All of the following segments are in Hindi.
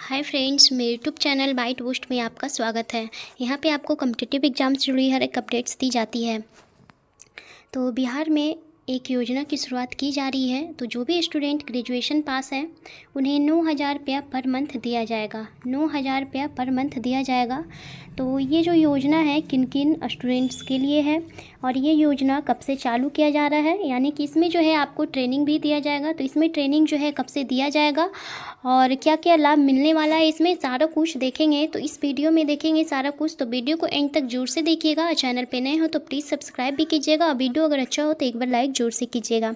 हाय फ्रेंड्स, मेरे यूट्यूब चैनल बाइट बूस्ट में आपका स्वागत है। यहाँ पे आपको कॉम्पिटिटिव एग्जाम से जुड़ी हर एक अपडेट्स दी जाती है। तो बिहार में एक योजना की शुरुआत की जा रही है। तो जो भी स्टूडेंट ग्रेजुएशन पास है उन्हें 9,000 रुपया पर मंथ दिया जाएगा। 9,000 रुपया पर मंथ दिया जाएगा। तो ये जो योजना है किन किन स्टूडेंट्स के लिए है और ये योजना कब से चालू किया जा रहा है, यानी कि इसमें जो है आपको ट्रेनिंग भी दिया जाएगा। तो इसमें ट्रेनिंग जो है कब से दिया जाएगा और क्या क्या लाभ मिलने वाला है, इसमें सारा कुछ देखेंगे। तो इस वीडियो में देखेंगे सारा कुछ। तो वीडियो को एंड तक जोर से देखिएगा। चैनल पे नए हो तो प्लीज़ सब्सक्राइब भी कीजिएगा और वीडियो अगर अच्छा हो तो एक बार लाइक जोर से कीजिएगा।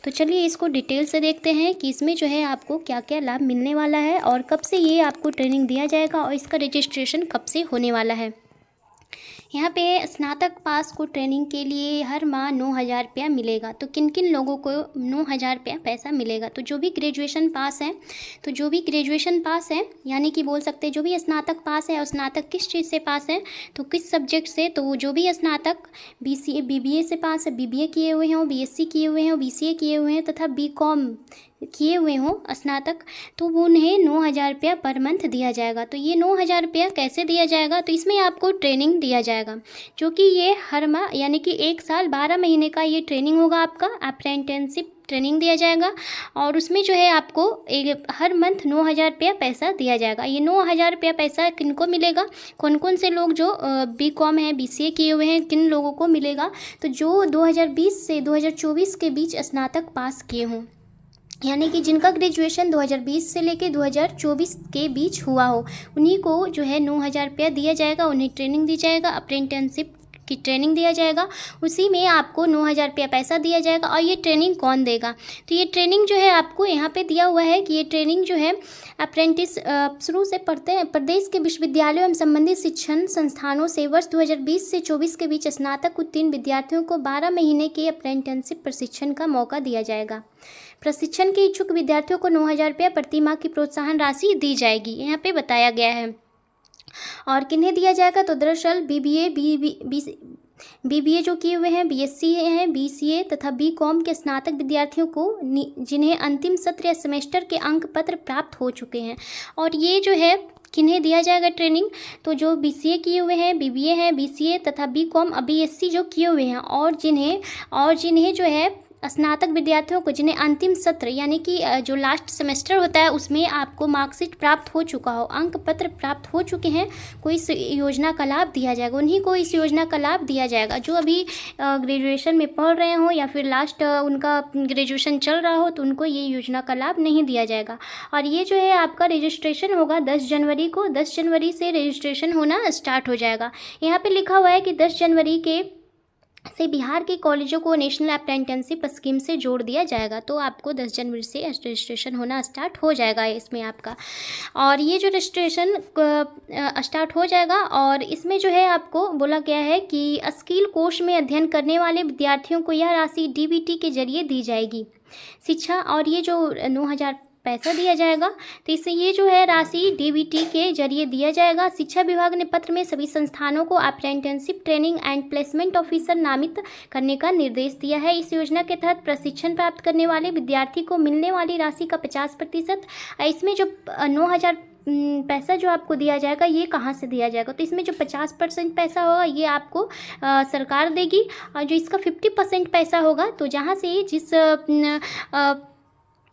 तो चलिए इसको डिटेल से देखते हैं कि इसमें जो है आपको क्या क्या लाभ मिलने वाला है और कब से ये आपको ट्रेनिंग दिया जाएगा और इसका रजिस्ट्रेशन कब से होने वाला है। यहाँ पे स्नातक पास को ट्रेनिंग के लिए हर माह 9,000 रुपया मिलेगा। तो किन किन लोगों को 9,000 रुपया पैसा मिलेगा? तो जो भी ग्रेजुएशन पास है, तो जो भी ग्रेजुएशन पास है यानी कि बोल सकते हैं जो भी स्नातक पास है। और स्नातक किस चीज़ से पास है, तो किस सब्जेक्ट से? तो जो भी स्नातक BCA BBA से पास है, BBA किए हुए हों, BSc किए हुए हों, BCA किए हुए हैं तथा BCom किए हुए हों स्नातक, तो वो उन्हें 9,000 रुपया पर मंथ दिया जाएगा। तो ये 9,000 रुपया कैसे दिया जाएगा? तो इसमें आपको ट्रेनिंग दिया जाएगा जो कि ये हर माह यानी कि 1 साल 12 महीने का ये ट्रेनिंग होगा। आपका अप्रेंटिसशिप ट्रेनिंग दिया जाएगा और उसमें जो है आपको हर मंथ 9,000 रुपया पैसा दिया जाएगा। ये 9,000 रुपया पैसा किनको मिलेगा? कौन कौन से लोग जो BCom है, BCA किए हुए हैं, किन लोगों को मिलेगा? तो जो 2020 से 2024 के बीच स्नातक पास किए हों, यानी कि जिनका ग्रेजुएशन 2020 से लेकर 2024 के बीच हुआ हो, उन्हीं को जो है 9,000 रुपया दिया जाएगा। उन्हें ट्रेनिंग दी जाएगा, अप्रेंटिसशिप की ट्रेनिंग दिया जाएगा। उसी में आपको 9,000 रुपया पैसा दिया जाएगा। और ये ट्रेनिंग कौन देगा? तो ये ट्रेनिंग जो है आपको यहाँ पे दिया हुआ है कि ये ट्रेनिंग जो है अप्रेंटिस शुरू से पढ़ते हैं प्रदेश के विश्वविद्यालयों एवं संबंधित शिक्षण संस्थानों से वर्ष 2020 से 24 के बीच स्नातक उत्तीर्ण विद्यार्थियों को 12 महीने के अप्रेंटिसशिप प्रशिक्षण का मौका दिया जाएगा। प्रशिक्षण के इच्छुक विद्यार्थियों को 9,000 रुपया प्रति माह की प्रोत्साहन राशि दी जाएगी, यहाँ पे बताया गया है। और किन्हें दिया जाएगा? तो दरअसल BBA जो किए हुए हैं, BSc हैं, BCA तथा BCom के स्नातक विद्यार्थियों को जिन्हें अंतिम सत्र या सेमेस्टर के अंक पत्र प्राप्त हो चुके हैं। और ये जो है किन्हें दिया जाएगा ट्रेनिंग? तो जो BCA किए हुए हैं, BBA हैं, BCA तथा BCom BSc जो किए हुए हैं और जिन्हें जो है स्नातक विद्यार्थियों को जिन्हें अंतिम सत्र यानी कि जो लास्ट सेमेस्टर होता है उसमें आपको मार्कशीट प्राप्त हो चुका हो, अंक पत्र प्राप्त हो चुके हैं, कोई इस योजना का लाभ दिया जाएगा। उन्हीं को इस योजना का लाभ दिया जाएगा जो अभी ग्रेजुएशन में पढ़ रहे हों या फिर लास्ट उनका ग्रेजुएशन चल रहा हो, तो उनको ये योजना का लाभ नहीं दिया जाएगा। और ये जो है आपका रजिस्ट्रेशन होगा 10 जनवरी को। 10 जनवरी से रजिस्ट्रेशन होना स्टार्ट हो जाएगा। यहाँ पर लिखा हुआ है कि 10 जनवरी से बिहार के कॉलेजों को नेशनल अप्रेंटिसशिप स्कीम से जोड़ दिया जाएगा। तो आपको 10 जनवरी से रजिस्ट्रेशन होना स्टार्ट हो जाएगा इसमें आपका। और ये जो रजिस्ट्रेशन स्टार्ट हो जाएगा और इसमें जो है आपको बोला गया है कि स्किल कोर्स में अध्ययन करने वाले विद्यार्थियों को यह राशि DBT के जरिए दी जाएगी। शिक्षा और ये जो 9,000 पैसा दिया जाएगा, तो इससे ये जो है राशि DBT के जरिए दिया जाएगा। शिक्षा विभाग ने पत्र में सभी संस्थानों को apprenticeship training and placement officer नामित करने का निर्देश दिया है। इस योजना के तहत प्रशिक्षण प्राप्त करने वाले विद्यार्थी को मिलने वाली राशि का 50%, इसमें जो 9,000 पैसा जो आपको दिया जाएगा ये कहाँ से दिया जाएगा? तो इसमें जो 50% पैसा होगा ये आपको सरकार देगी। और जो इसका 50% पैसा होगा तो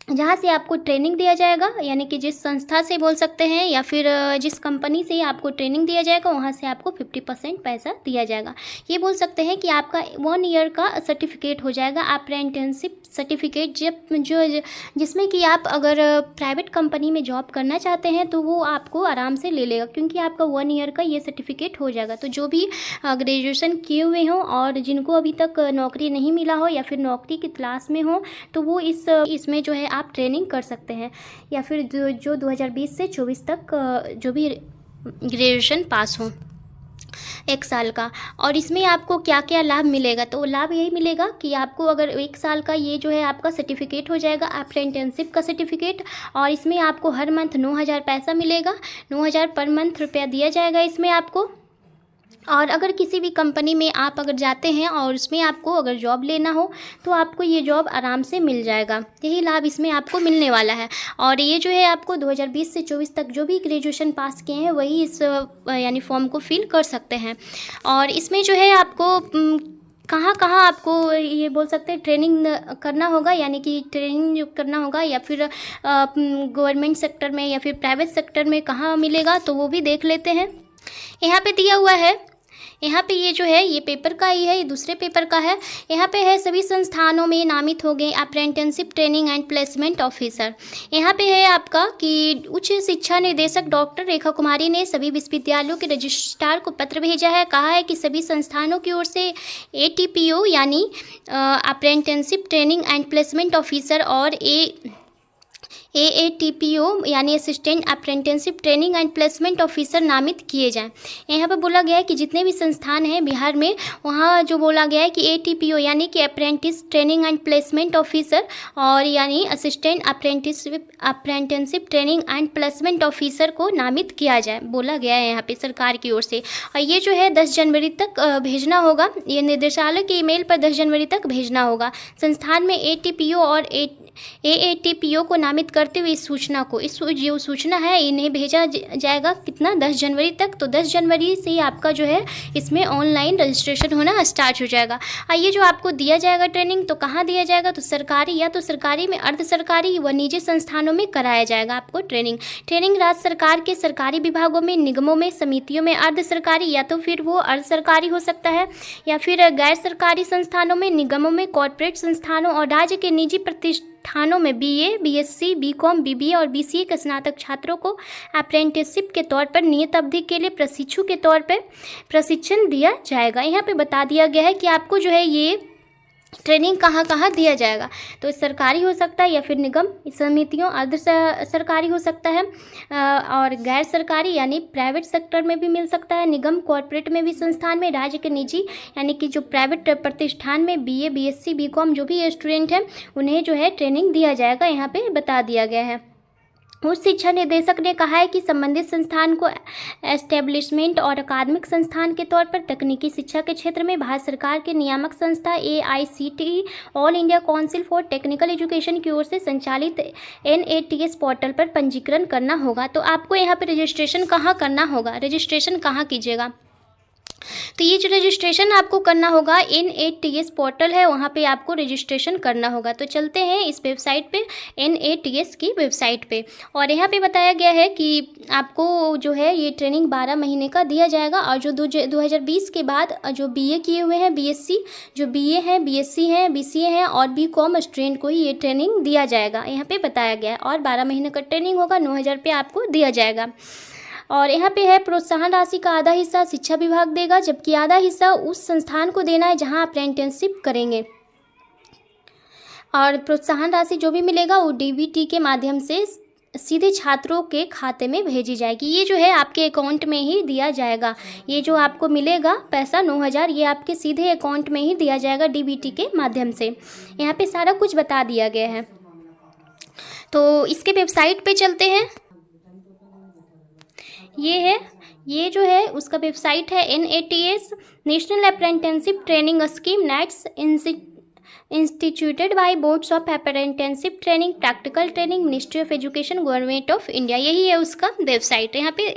जहाँ से आपको ट्रेनिंग दिया जाएगा, यानी कि जिस संस्था से बोल सकते हैं या फिर जिस कंपनी से आपको ट्रेनिंग दिया जाएगा वहाँ से आपको 50% पैसा दिया जाएगा। ये बोल सकते हैं कि आपका 1 ईयर का सर्टिफिकेट हो जाएगा, अप्रेंटिसशिप सर्टिफिकेट, जिसमें कि आप अगर प्राइवेट कंपनी में जॉब करना चाहते हैं तो वो आपको आराम से ले लेगा, क्योंकि आपका 1 ईयर का ये सर्टिफिकेट हो जाएगा। तो जो भी ग्रेजुएशन किए हुए हों और जिनको अभी तक नौकरी नहीं मिला हो या फिर नौकरी की तलाश में हो, तो वो इसमें जो है आप ट्रेनिंग कर सकते हैं। या फिर जो 2020 से 24 तक जो भी ग्रेजुएशन पास हो 1 साल का। और इसमें आपको क्या क्या लाभ मिलेगा? तो लाभ यही मिलेगा कि आपको अगर 1 साल का ये जो है आपका सर्टिफिकेट हो जाएगा, अप्रेंटिसशिप का सर्टिफिकेट, और इसमें आपको हर मंथ 9,000 पैसा मिलेगा। 9,000 पर मंथ रुपया दिया जाएगा इसमें आपको। और अगर किसी भी कंपनी में आप अगर जाते हैं और उसमें आपको अगर जॉब लेना हो तो आपको ये जॉब आराम से मिल जाएगा। यही लाभ इसमें आपको मिलने वाला है। और ये जो है आपको 2020 से 24 तक जो भी ग्रेजुएशन पास किए हैं वही इस यानी फॉर्म को फिल कर सकते हैं। और इसमें जो है आपको कहाँ कहाँ आपको ये बोल सकते हैं ट्रेनिंग करना होगा, यानी कि ट्रेनिंग जो करना होगा या फिर गवर्नमेंट सेक्टर में या फिर प्राइवेट सेक्टर में कहाँ मिलेगा, तो वो भी देख लेते हैं। यहाँ पे दिया हुआ है, यहाँ पे ये जो है ये पेपर का ही है, ये दूसरे पेपर का है। यहाँ पे है सभी संस्थानों में नामित हो गए apprenticeship training and placement officer. यहाँ पे है आपका कि उच्च शिक्षा निदेशक डॉक्टर रेखा कुमारी ने सभी विश्वविद्यालयों के रजिस्ट्रार को पत्र भेजा है। कहा है कि सभी संस्थानों की ओर से ATPO यानी apprenticeship training and placement officer और AATPO यानी assistant apprenticeship training and placement officer नामित किए जाएं। यहाँ पर बोला गया है कि जितने भी संस्थान हैं बिहार में, वहाँ जो बोला गया है कि ATPO यानी कि apprentice training and placement officer और यानी assistant apprenticeship training and placement officer को नामित किया जाए, बोला गया है यहाँ पे सरकार की ओर से। और ये जो है 10 जनवरी तक भेजना होगा, ये निर्देशालय के ईमेल पर 10 जनवरी तक भेजना होगा। संस्थान में ATPO और AATPO को नामित करते हुए इस सूचना को, इस जो सूचना है इन्हें भेजा जाएगा कितना, 10 जनवरी तक। तो 10 जनवरी से ही आपका जो है इसमें ऑनलाइन रजिस्ट्रेशन होना स्टार्ट हो जाएगा। और ये जो आपको दिया जाएगा ट्रेनिंग, तो कहाँ दिया जाएगा, तो सरकारी या तो सरकारी में, अर्ध सरकारी व निजी संस्थानों में कराया जाएगा आपको ट्रेनिंग राज्य सरकार के सरकारी विभागों में, निगमों में, समितियों में अर्ध सरकारी या तो फिर वो अर्ध सरकारी हो सकता है, या फिर गैर सरकारी संस्थानों में, निगमों में, कॉर्पोरेट संस्थानों और राज्य के निजी थानों में BA, BSc, BCom, BBA और BCA के स्नातक छात्रों को अप्रेंटिसशिप के तौर पर नियत अवधि के लिए प्रशिक्षु के तौर पर प्रशिक्षण दिया जाएगा। यहाँ पे बता दिया गया है कि आपको जो है ये ट्रेनिंग कहाँ कहाँ दिया जाएगा। तो सरकारी हो सकता है या फिर निगम समितियों, अर्ध सरकारी हो सकता है और गैर सरकारी यानी प्राइवेट सेक्टर में भी मिल सकता है, निगम कॉर्पोरेट में भी संस्थान में, राज्य के निजी यानी कि जो प्राइवेट प्रतिष्ठान में BA, BSc, BCom जो भी स्टूडेंट हैं उन्हें जो है ट्रेनिंग दिया जाएगा, यहाँ पे बता दिया गया है। उच्च शिक्षा निदेशक ने कहा है कि संबंधित संस्थान को एस्टेब्लिशमेंट और अकादमिक संस्थान के तौर पर तकनीकी शिक्षा के क्षेत्र में भारत सरकार के नियामक संस्था AICTE all India council for technical education की ओर से संचालित NATS पोर्टल पर पंजीकरण करना होगा। तो आपको यहाँ पे रजिस्ट्रेशन कहाँ करना होगा, रजिस्ट्रेशन कहाँ कीजिएगा, तो ये जो रजिस्ट्रेशन आपको करना होगा NATS पोर्टल है, वहाँ पे आपको रजिस्ट्रेशन करना होगा। तो चलते हैं इस वेबसाइट पे, NATS की वेबसाइट पे। और यहाँ पे बताया गया है कि आपको जो है ये ट्रेनिंग 12 महीने का दिया जाएगा। और जो 2020 के बाद जो BA किए हुए हैं, BSc जो BA हैं, BSc हैं, BCA हैं और BCom स्टूडेंट को ही ये ट्रेनिंग दिया जाएगा, यहाँ पे बताया गया है। और 12 महीने का ट्रेनिंग होगा, 9,000 रुपये आपको दिया जाएगा। और यहाँ पे है प्रोत्साहन राशि का आधा हिस्सा शिक्षा विभाग देगा, जबकि आधा हिस्सा उस संस्थान को देना है जहाँ अप्रेंटिसशिप करेंगे। और प्रोत्साहन राशि जो भी मिलेगा वो DBT के माध्यम से सीधे छात्रों के खाते में भेजी जाएगी। ये जो है आपके अकाउंट में ही दिया जाएगा, ये जो आपको मिलेगा पैसा 9,000 ये आपके सीधे अकाउंट में ही दिया जाएगा DBT के माध्यम से। यहाँ पे सारा कुछ बता दिया गया है। तो इसके वेबसाइट पे चलते हैं, ये है, ये जो है उसका वेबसाइट है NATS national apprenticeship training scheme NATS instituted by boards of apprenticeship training practical training ministry of education government of India, यही है उसका वेबसाइट, यहाँ पे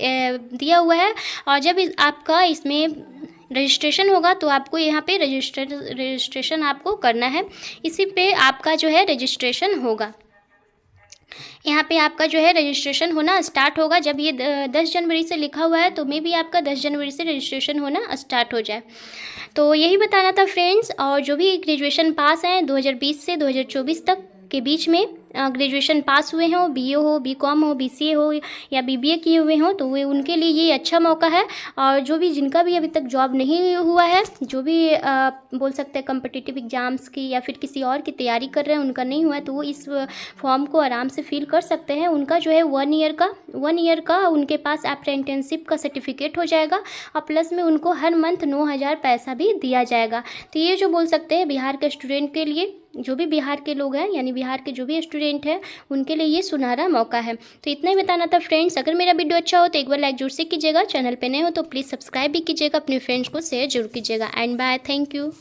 दिया हुआ है। और जब आपका इसमें रजिस्ट्रेशन होगा तो आपको यहाँ पे रजिस्ट्रेशन आपको करना है, इसी पे आपका जो है रजिस्ट्रेशन होगा। यहाँ पे आपका जो है रजिस्ट्रेशन होना स्टार्ट होगा। जब ये 10 जनवरी से लिखा हुआ है तो मे भी आपका 10 जनवरी से रजिस्ट्रेशन होना स्टार्ट हो जाए। तो यही बताना था फ्रेंड्स। और जो भी ग्रेजुएशन पास हैं 2020 से 2024 तक के बीच में ग्रेजुएशन पास हुए हों, BA हो, BCom हो, BCA हो या BBA किए हुए हों, तो वे उनके लिए ये अच्छा मौका है। और जो भी जिनका भी अभी तक जॉब नहीं हुआ है, जो भी बोल सकते हैं कम्पिटिटिव एग्ज़ाम्स की या फिर किसी और की तैयारी कर रहे हैं, उनका नहीं हुआ है, तो वो इस फॉर्म को आराम से फिल कर सकते हैं। उनका जो है 1 ईयर का उनके पास अप्रेंटिसशिप का सर्टिफिकेट हो जाएगा और प्लस में उनको हर मंथ 9,000 पैसा भी दिया जाएगा। तो ये जो बोल सकते हैं बिहार के स्टूडेंट के लिए जो भी बिहार के लोग हैं, यानी बिहार के जो भी स्टूडेंट हैं, उनके लिए ये सुनहरा मौका है। तो इतना ही बताना था फ्रेंड्स। अगर मेरा वीडियो अच्छा हो तो एक बार लाइक जरूर से कीजिएगा, चैनल पे नए हो तो प्लीज़ सब्सक्राइब भी कीजिएगा, अपने फ्रेंड्स को शेयर जरूर कीजिएगा। And bye, thank you.